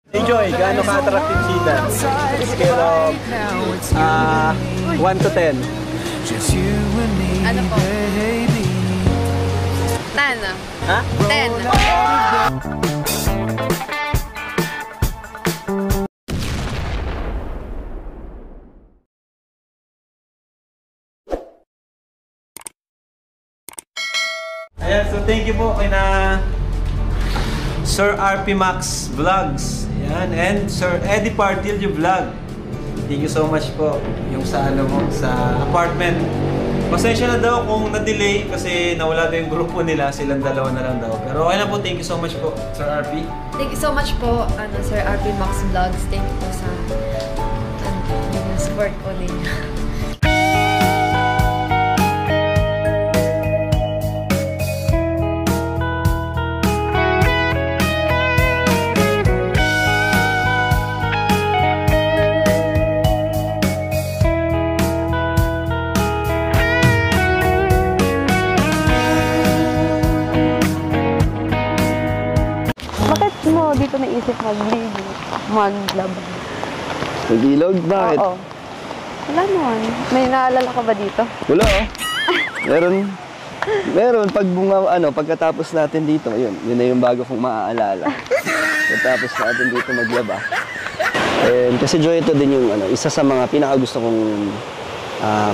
Hey Joy, gaano ka-attractive si Dan? Scale of 1 to 10. Ano po? 10. Ha? 10. Ayan, so thank you po kay na Sir RP Max Vlogs. Ayan, and Sir Eddie Partillo Vlog. Thank you so much po yung sa ano mo, sa apartment. Pasensya na daw kung na-delay kasi nawala daw yung grupo nila, silang dalawa na lang daw. Pero okay na po, thank you so much po, Sir RP. Thank you so much po, Sir RP Max Vlogs. Thank you po sa yung support po ninyo. Dito naisip mag-lab. Nag-ilog? Bakit? Oo. Wala naman. May naalala ka ba dito? Wala oh. Meron. Pagkatapos natin dito, yun na yung bago kong maaalala. Pagkatapos natin dito maglaba. Kasi Joy, ito din yung isa sa mga pinakagusto kong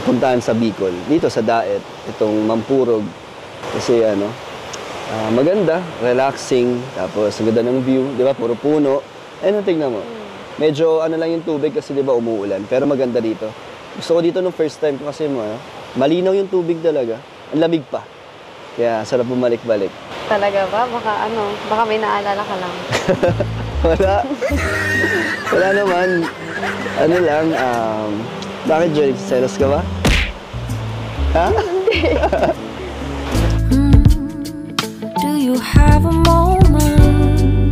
puntahan sa Bicol. Dito sa Daet, itong Mampurog. Kasi maganda, relaxing, tapos ang ganda ng view, di ba? Puro puno. Tingnan mo. Medyo lang yung tubig kasi di ba umuulan, pero maganda dito. Gusto ko dito nung first time ko kasi malinaw yung tubig talaga. Ang lamig pa. Kaya sarap bumalik-balik. Talaga ba? Baka may naalala ka lang. Wala. Wala naman. Bakit Joy? Selos ka ba? Ha? Hindi. You have a moment,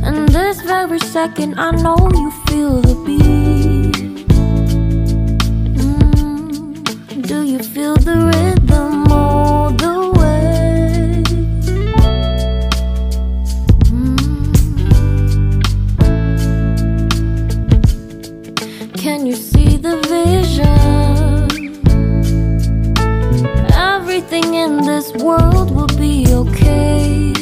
and this very second I know you feel the beat. Do you feel the rhythm all the way? Can you see the vision? Everything in this world will be okay.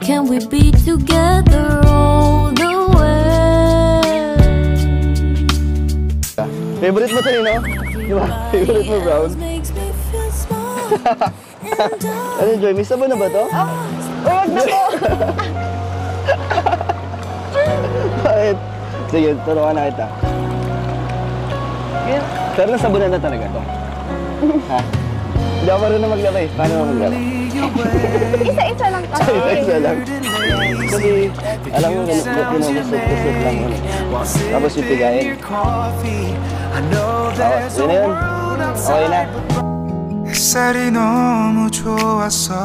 Can we be together all the way? Favorite mo ito, no? Di ba? Favorite mo, Brown? Ano, Joy? May sabon na ba ito? Huwag na po! Bakit? Sige, turuan na kita. Pero nasabunan na talaga to. Ha? Hindi ako marunong maglaba eh. Paano maglaba? Isa-isa lang kasi. Isa-isa lang. Kasi, alam mo, kusot lang. Tapos yung pigain. Yun na yun. Okay na. 햇살이 너무 좋았어.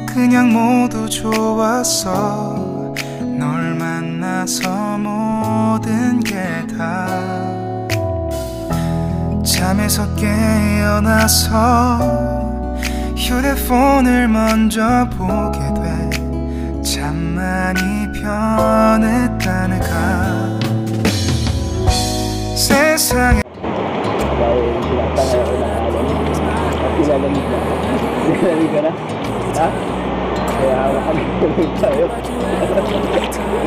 그냥 모두 좋았어. 널 만나서 모든 게 다 잠에서 깨어나서 휴대폰을 먼저 보게 돼. 참 많이 변했다는가 세상에. Dahil sinakta ngayon ko na alam. At ilalamig na. Ilalamig ka na? Ha? Kaya makagagawin tayo.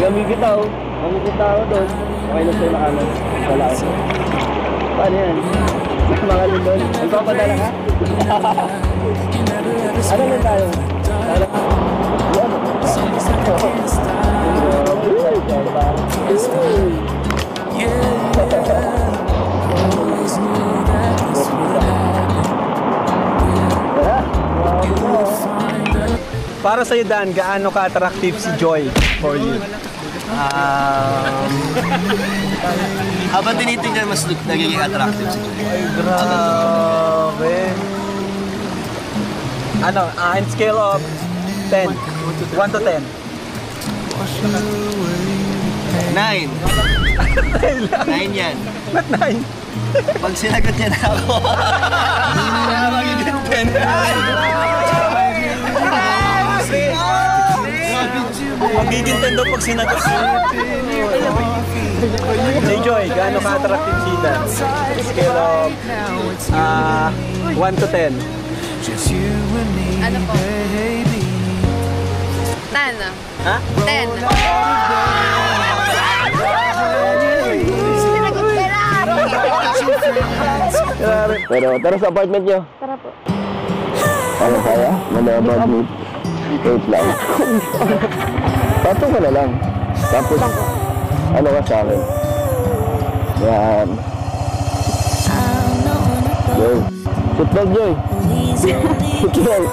Lamig kita oh. Mamupunta ako doon. Okay lang sa'yo na kanan. Wala ako. Paano yan? Mga doon. Magpapadala ka? Ano lang tayo? Para sa'yo Dan, gaano ka-attractive si Joy for you? Habang tinitingnan, mas nagiging attractive si Joy. Ay, grabe. In scale of 10. 1 to 10. 9. 9 yan. Ba't 9? Pag sinagot niya na ako, kaya magiging 10. Magiging 10 daw pag sinagot. Hey Joy, gaano ka-attractive si Dan? Scale of 1 to 10. Ano po? 10. Ha? 10. Pero sa apartment nyo. Tara po. Ano kaya? Malabag mo. Wait lang. Patong ka na lang. Tapos, ano ka sa akin? Yan. Joy. Seatbelt, Joy. Seatbelt.